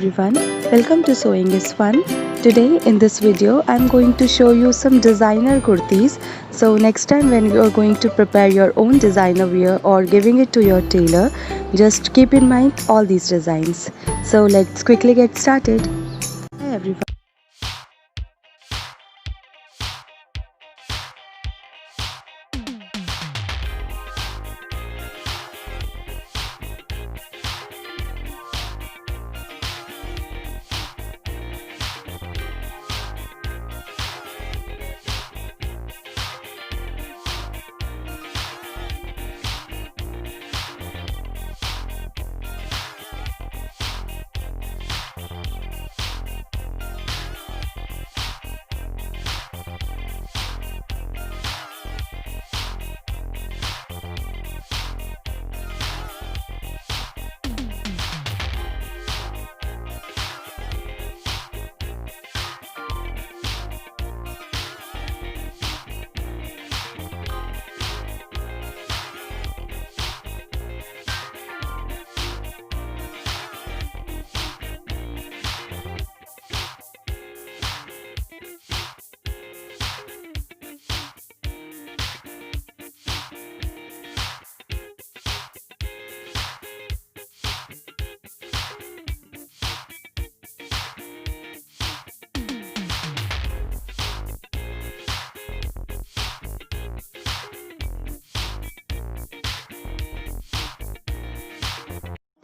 everyone, welcome to Sewing is Fun. Today in this video I'm going to show you some designer kurtis. So next time when you are going to prepare your own designer wear or giving it to your tailor, just keep in mind all these designs. So let's quickly get started. Hi everyone.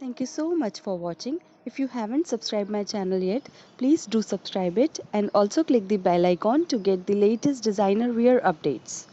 Thank you so much for watching. If you haven't subscribed my channel yet, please do subscribe it and also click the bell icon to get the latest designer wear updates.